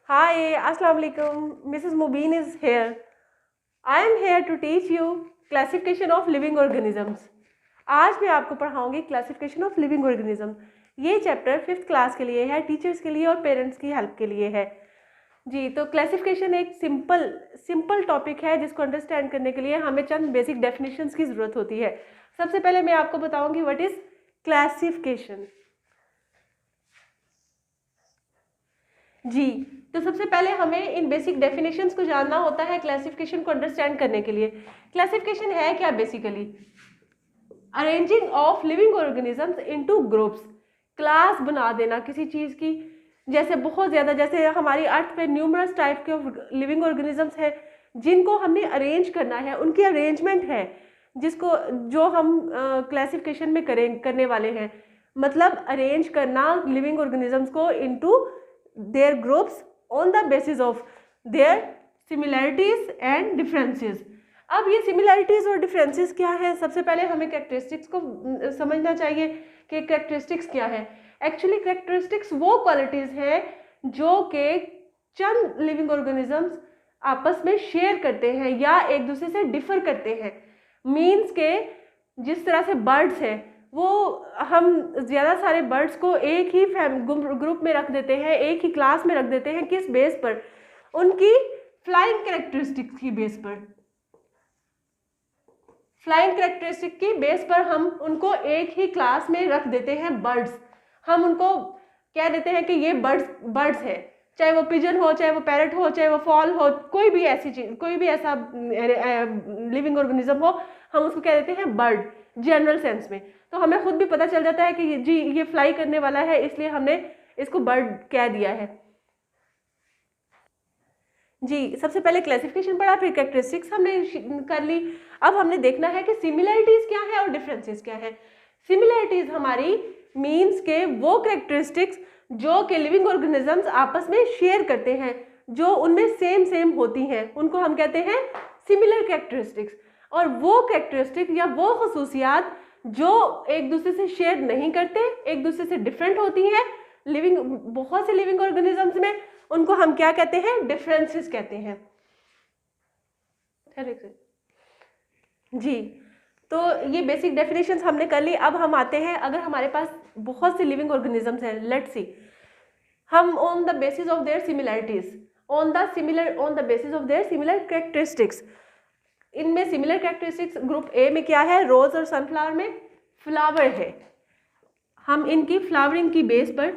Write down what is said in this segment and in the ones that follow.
Hi, Assalamu alaikum. Mrs. Mubin is here. I am here to teach you classification of living organisms. आज मैं आपको पढ़ाऊंगी classification of living organism. ये chapter 5th class के लिए है, teachers के लिए और पेरेंट्स की हेल्प के लिए है। जी, तो क्लासिफिकेशन एक सिंपल टॉपिक है जिसको अंडरस्टैंड करने के लिए हमें चंद बेसिक डेफिनेशंस की ज़रूरत होती है। सबसे पहले मैं आपको बताऊंगी व्हाट इज़ क्लासिफिकेशन। जी, तो सबसे पहले हमें इन बेसिक डेफिनेशंस को जानना होता है क्लासिफिकेशन को अंडरस्टैंड करने के लिए। क्लासिफिकेशन है क्या? Basically arranging of living organisms into groups, class बना देना किसी चीज़ की। जैसे बहुत ज़्यादा, जैसे हमारी अर्थ पे न्यूमरस टाइप के लिविंग ऑर्गेनिजम्स हैं जिनको हमने अरेंज करना है, उनकी अरेंजमेंट है जिसको जो हम क्लासिफिकेशन में करने वाले हैं। मतलब अरेंज करना लिविंग ऑर्गेनिजम्स को into their groups on the basis of their similarities and differences। अब ये similarities और differences क्या है? सबसे पहले हमें characteristics को समझना चाहिए कि characteristics क्या है। Actually characteristics वो qualities हैं जो कि चंद living organisms आपस में शेयर करते हैं या एक दूसरे से डिफर करते हैं। मीन्स के जिस तरह से बर्ड्स हैं, वो हम ज़्यादा सारे बर्ड्स को एक ही ग्रुप में रख देते हैं, एक ही क्लास में रख देते हैं। किस बेस पर? उनकी फ्लाइंग कैरेक्टरिस्टिक्स की बेस पर। फ्लाइंग कैरेक्टरिस्टिक की बेस पर हम उनको एक ही क्लास में रख देते हैं बर्ड्स। हम उनको कह देते हैं कि ये बर्ड्स है, चाहे वो पिजन हो, चाहे वो पैरट हो, चाहे वो फॉल हो, कोई भी ऐसी चीज, कोई भी ऐसा लिविंग ऑर्गेनिज्म हो, हम उसको कह देते हैं बर्ड जनरल सेंस में। तो हमें खुद भी पता चल जाता है कि जी ये फ्लाई करने वाला है, इसलिए हमने इसको बर्ड कह दिया है। जी, सबसे पहले क्लासिफिकेशन पढ़ा, फिर कैरेक्टरिस्टिक्स हमने कर ली। अब हमने देखना है कि सिमिलरिटीज क्या है और डिफरेंसेस क्या है। सिमिलरिटीज हमारी मीन्स के वो कैरेक्टरिस्टिक्स जो कि लिविंग ऑर्गेनिजम्स आपस में शेयर करते हैं, जो उनमें सेम होती हैं, उनको हम कहते हैं सिमिलर कैरेक्टरिस्टिक्स। और वो कैरेक्टरिस्टिक या वो खसूसियात जो एक दूसरे से शेयर नहीं करते, एक दूसरे से डिफरेंट होती हैं बहुत से लिविंग ऑर्गेनिजम्स में, उनको हम क्या कहते हैं? डिफरेंसेस कहते हैं। जी, तो ये बेसिक डेफिनेशंस हमने कर ली। अब हम आते हैं, अगर हमारे पास बहुत से लिविंग ऑर्गेनिजम्स हैं, लेट्स सी, हम on the basis of their similarities, on the basis of their similar characteristics, इनमें सिमिलर कैरेक्टरिस्टिक्स ग्रुप ए में क्या है? रोज और सनफ्लावर में फ्लावर है। हम इनकी फ्लावरिंग की बेस पर,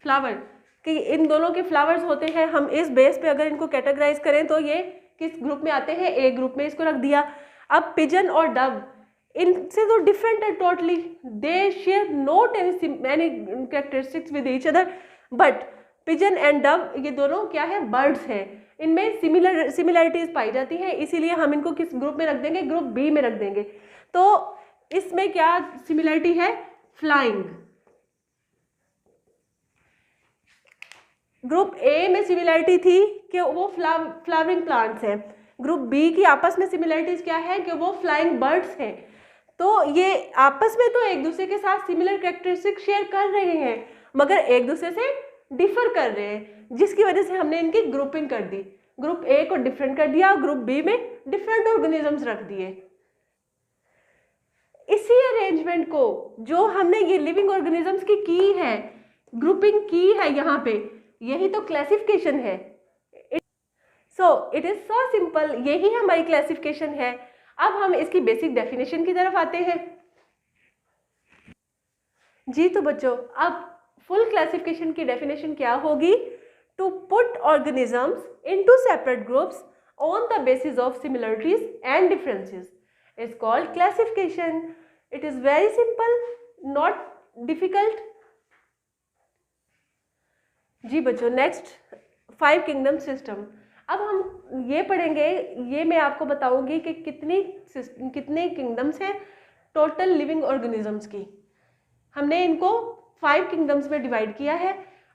फ्लावर कि इन दोनों के फ्लावर्स होते हैं, हम इस बेस पे अगर इनको कैटेगराइज करें तो ये किस ग्रुप में आते हैं? ए ग्रुप में, इसको रख दिया। अब पिजन और डव इनसे तो डिफरेंट है totally, they share not any characteristics with each other, but pigeon and Dove ये दोनों क्या है? बर्ड्स हैं। इनमें सिमिलरिटीज पाई जाती है, इसीलिए हम इनको किस ग्रुप में रख देंगे? ग्रुप बी में रख देंगे। तो इसमें क्या सिमिलरिटी है? फ्लाइंग। ग्रुप ए में सिमिलरिटी थी कि वो फ्लावरिंग प्लांट्स हैं। ग्रुप बी की आपस में सिमिलरिटीज क्या है? कि वो फ्लाइंग बर्ड्स हैं। तो ये आपस में तो एक दूसरे के साथ सिमिलर कैरेक्टरिस्टिक शेयर कर रहे हैं, मगर एक दूसरे से डिफर कर रहे हैं, जिसकी वजह से हमने इनकी ग्रुपिंग कर दी। ग्रुप ए को डिफरेंट कर दिया, ग्रुप बी में डिफरेंट ऑर्गेनिजम्स रख दिए। इसी अरेंजमेंट को जो हमने ये लिविंग ऑर्गेनिजम्स की है, ग्रुपिंग की है यहाँ पे, यही तो क्लासिफिकेशन है। So it is so simple, यही हमारी क्लासिफिकेशन है। अब हम इसकी बेसिक डेफिनेशन की तरफ आते हैं। जी, तो बच्चों अब फुल क्लासिफिकेशन की डेफिनेशन क्या होगी? To put organisms into separate groups on the basis of similarities and differences is called classification. It is very simple, not difficult. जी बच्चों, नेक्स्ट 5 किंगडम सिस्टम। अब हम ये पढ़ेंगे, ये मैं आपको बताऊंगी कि कितने किंगडम्स हैं टोटल लिविंग ऑर्गेनिजम्स की। हमने इनको 5 किंगडम्स में डिवाइड किया है।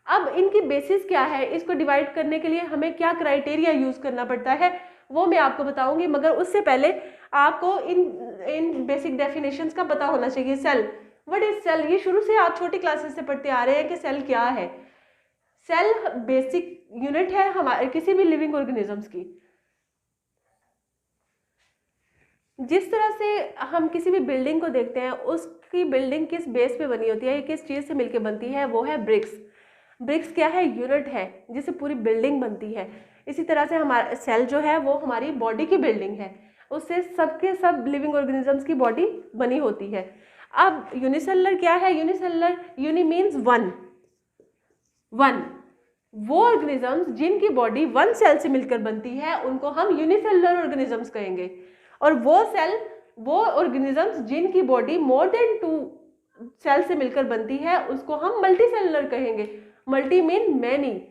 अब इनकी बेसिस क्या है, इसको डिवाइड करने के लिए हमें क्या क्राइटेरिया यूज करना पड़ता है, वो मैं आपको बताऊंगी। मगर उससे पहले आपको इन बेसिक डेफिनेशंस का पता होना चाहिए। Cell, what is cell? ये शुरू से आप छोटी क्लासेस से पढ़ते आ रहे हैं कि सेल क्या है। सेल बेसिक यूनिट है हमारे किसी भी लिविंग ऑर्गेनिजम्स की। जिस तरह से हम किसी भी बिल्डिंग को देखते हैं, उसकी बिल्डिंग किस बेस पे बनी होती है, किस चीज़ से मिलकर बनती है, वो है ब्रिक्स। ब्रिक्स क्या है? यूनिट है जिससे पूरी बिल्डिंग बनती है। इसी तरह से हमारा सेल जो है वो हमारी बॉडी की बिल्डिंग है, उससे सबके सब लिविंग ऑर्गेनिजम्स की बॉडी बनी होती है। अब यूनिसेलुलर क्या है? Unicellular, uni means one, one. वो ऑर्गेनिजम्स जिनकी बॉडी वन सेल से मिलकर बनती है उनको हम यूनिसेलुलर ऑर्गेनिजम्स कहेंगे, और वो ऑर्गेनिजम्स जिनकी बॉडी मोर देन 2 सेल से मिलकर बनती है उसको हम मल्टी सेलुलर कहेंगे। Multi mean many,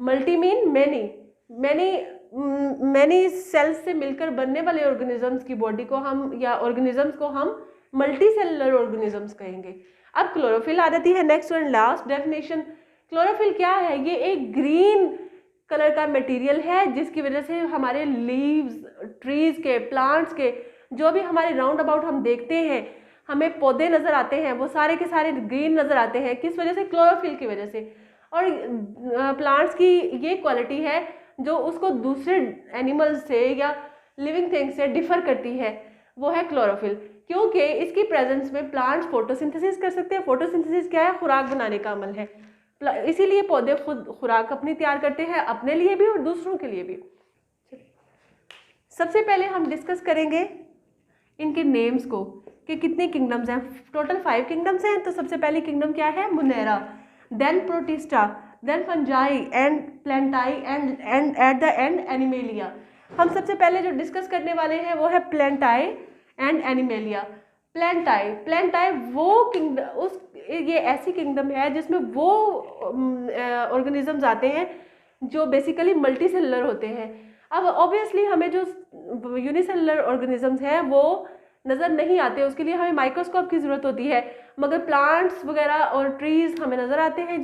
multi mean many, many cells से मिलकर बनने वाले ऑर्गेनिजम्स की बॉडी को हम या ऑर्गेनिजम्स को हम मल्टी सेलुलर ऑर्गेनिजम्स कहेंगे। अब क्लोरोफिल आ जाती है next and last definition. Chlorophyll क्या है? ये एक ग्रीन कलर का मटेरियल है जिसकी वजह से हमारे लीव्स, ट्रीज के, प्लांट्स के, जो भी हमारे राउंड अबाउट हम देखते हैं, हमें पौधे नज़र आते हैं, वो सारे के सारे ग्रीन नज़र आते हैं। किस वजह से? क्लोरोफिल की वजह से। और प्लांट्स की ये क्वालिटी है जो उसको दूसरे एनिमल्स से या लिविंग थिंग्स से डिफर करती है, वो है क्लोरोफिल। क्योंकि इसकी प्रेजेंस में प्लांट्स फोटोसिंथेसिस कर सकते हैं। फोटोसिंथेसिस क्या है? खुराक बनाने का अमल है। इसीलिए पौधे खुद खुराक अपनी तैयार करते हैं, अपने लिए भी और दूसरों के लिए भी। सबसे पहले हम डिस्कस करेंगे इनके नेम्स को कि कितने किंगडम्स हैं। टोटल 5 किंगडम्स हैं। तो सबसे पहली किंगडम क्या है? Monera, then Protista, then Fungi and Plantae and at the end Animalia. हम सबसे पहले जो डिस्कस करने वाले हैं वो है प्लेंटाई एंड एनिमेलिया। प्लेंटाई वो किंगडम, ये ऐसी किंगडम है जिसमें वो ऑर्गेनिजम्स आते हैं जो बेसिकली मल्टी सेलुलर होते हैं। अब ऑब्वियसली हमें जो यूनिसेलुलर ऑर्गेनिजम्स हैं वो नज़र नहीं आते, उसके लिए हमें माइक्रोस्कोप की ज़रूरत होती है, मगर प्लांट्स वगैरह और ट्रीज़ हमें नज़र आते हैं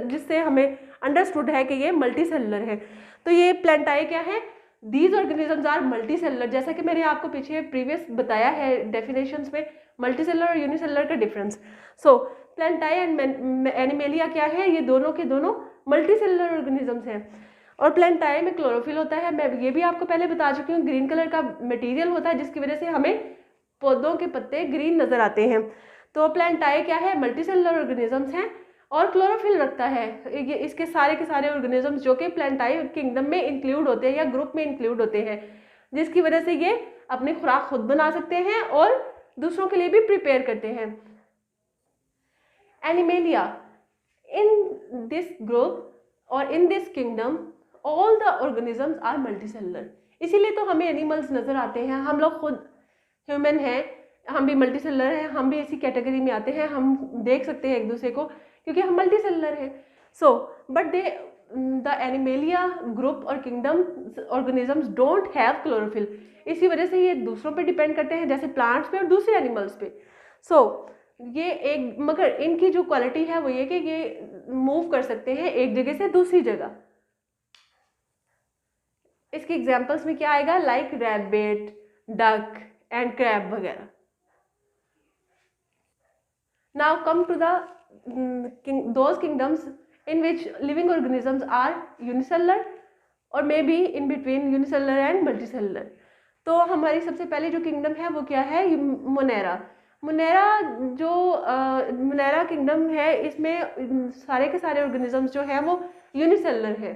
जिससे हमें अंडरस्टूड है कि ये मल्टी सेलुलर है। तो ये प्लेंटाई क्या है? These organisms are multicellular. जैसा कि मैंने आपको पीछे प्रीवियस बताया है डेफिनेशंस में मल्टी सेलुलर और यूनिसेलुलर का डिफरेंस। सो प्लेंटाई एंड एनिमेलिया क्या है? ये दोनों के दोनों मल्टी सेलुलर ऑर्गेनिजम्स हैं। और प्लेंटाई में क्लोरोफिल होता है, मैं ये भी आपको पहले बता चुकी हूँ। ग्रीन कलर का मटेरियल होता है जिसकी वजह से हमें पौधों के पत्ते ग्रीन नजर आते हैं। तो प्लेंटाई क्या है? मल्टी सेलुलर ऑर्गेनिजम्स हैं और क्लोरोफिल रखता है। ये इसके सारे के सारे ऑर्गेनिजम्स जो कि प्लेंटाई किंगडम में इंक्लूड होते हैं या ग्रुप में इंक्लूड होते हैं, जिसकी वजह से ये अपनी खुराक खुद बना सकते हैं और दूसरों के लिए भी प्रिपेयर करते हैं। एनिमेलिया, इन दिस ग्रुप और in this kingdom all the organisms are multicellular. इसीलिए तो हमें एनिमल्स नजर आते हैं। हम लोग खुद ह्यूमन हैं, हम भी मल्टी सेलुलर हैं, हम भी इसी कैटेगरी में आते हैं। हम देख सकते हैं एक दूसरे को क्योंकि हम मल्टी सेलुलर हैं। So but the Animalia group और kingdom organisms don't have chlorophyll. इसी वजह से ये दूसरों पे डिपेंड करते हैं, जैसे प्लांट्स पे और दूसरे एनिमल्स पे। सो ये एक, मगर इनकी जो क्वालिटी है वो ये कि ये मूव कर सकते हैं एक जगह से दूसरी जगह। इसकी एग्जांपल्स में क्या आएगा? Like rabbit, duck and crab वगैरह। Now come to those kingdoms in which living organisms are unicellular और may be in between unicellular and multicellular. तो हमारी सबसे पहले जो किंगडम है वो क्या है? मोनेरा। मोनेरा किंगडम है, इसमें सारे के सारे ऑर्गेनिजम्स जो है वो यूनिसेलुलर है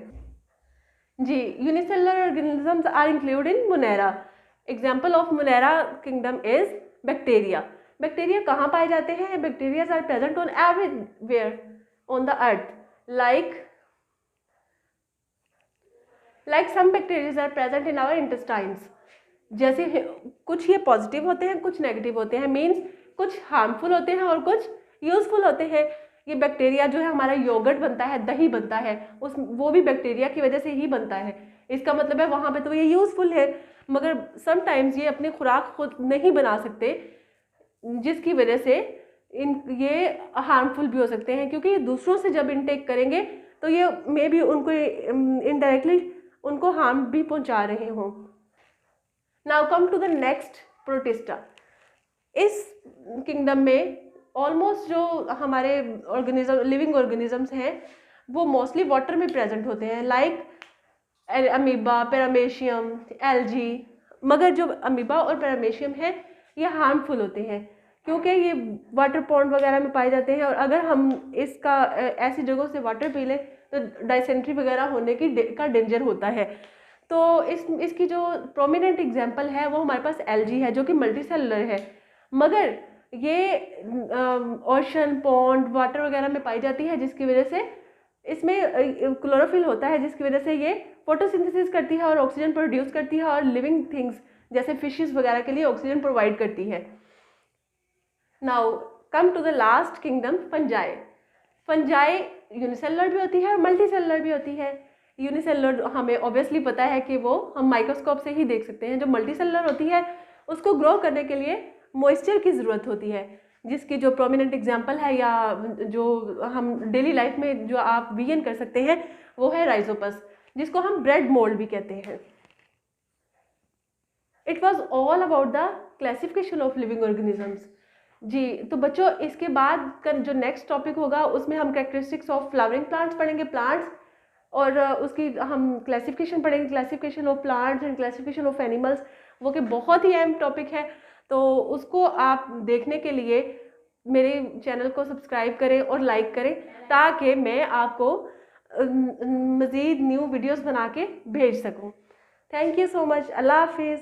जी। Unicellular organisms are include in Monera. Example of Monera kingdom is bacteria. Bacteria कहाँ पाए जाते हैं? Bacteria are present on everywhere on the earth, like some bacteria are present in our intestines. जैसे कुछ ये पॉजिटिव होते हैं, कुछ नेगेटिव होते हैं, मीन्स कुछ हार्मफुल होते हैं और कुछ यूजफुल होते हैं। ये बैक्टीरिया जो है हमारा योगर्ट बनता है, दही बनता है, वो भी बैक्टीरिया की वजह से ही बनता है। इसका मतलब है वहाँ पे तो ये यूजफुल है, मगर समटाइम्स ये अपनी खुराक खुद नहीं बना सकते, जिसकी वजह से ये हार्मफुल भी हो सकते हैं, क्योंकि ये दूसरों से जब इनटेक करेंगे तो ये मे बी उनको इनडायरेक्टली उनको हार्म भी पहुंचा रहे हों। Now come to the next, Protista. इस किंगडम में ऑलमोस्ट जो हमारे ऑर्गेनिज्म लिविंग ऑर्गेनिजम्स हैं वो मोस्टली वाटर में प्रेजेंट होते हैं, लाइक अमीबा, पैरामेशियम, एल्गी। मगर जो अमीबा और पैरामेशियम है ये हार्मफुल होते हैं क्योंकि ये वाटर पॉन्ड वगैरह में पाए जाते हैं, और अगर हम इसका ऐसी जगहों से वाटर पी लें तो डायसेंट्री वगैरह होने का डेंजर होता है। तो इसकी जो प्रोमिनेंट एग्जांपल है वो हमारे पास एल्गी है जो कि मल्टीसेलुलर है, मगर ये ओशन, पॉन्ड, वाटर वगैरह में पाई जाती है, जिसकी वजह से इसमें क्लोरोफिल होता है, जिसकी वजह से ये फोटोसिंथेसिस करती है और ऑक्सीजन प्रोड्यूस करती है और लिविंग थिंग्स जैसे फिशेस वगैरह के लिए ऑक्सीजन प्रोवाइड करती है। Now come to the last kingdom, fungi. Fungi unicellular भी होती है और मल्टीसेलुलर भी होती है। यूनिसेलुलर हमें ऑब्वियसली पता है कि वो हम माइक्रोस्कोप से ही देख सकते हैं। जो मल्टीसेलुलर होती है उसको ग्रो करने के लिए मॉइस्चर की ज़रूरत होती है, जिसकी जो प्रोमिनेंट एग्जांपल है या जो हम डेली लाइफ में जो आप विजन कर सकते हैं वो है राइजोपस, जिसको हम ब्रेड मोल्ड भी कहते हैं। It was all about the classification of living organisms. जी तो बच्चों, इसके बाद का जो नेक्स्ट टॉपिक होगा उसमें हम कैरेक्टरिस्टिक्स ऑफ फ्लावरिंग प्लांट्स पढ़ेंगे, प्लांट्स, और उसकी हम क्लासिफिकेशन पढ़ेंगे, classification of plants and classification of animals, वो कि बहुत ही अहम टॉपिक है। तो उसको आप देखने के लिए मेरे चैनल को सब्सक्राइब करें और लाइक करें ताकि मैं आपको मज़ीद न्यू वीडियोस बना के भेज सकूं। Thank you so much. अल्लाह हाफिज़।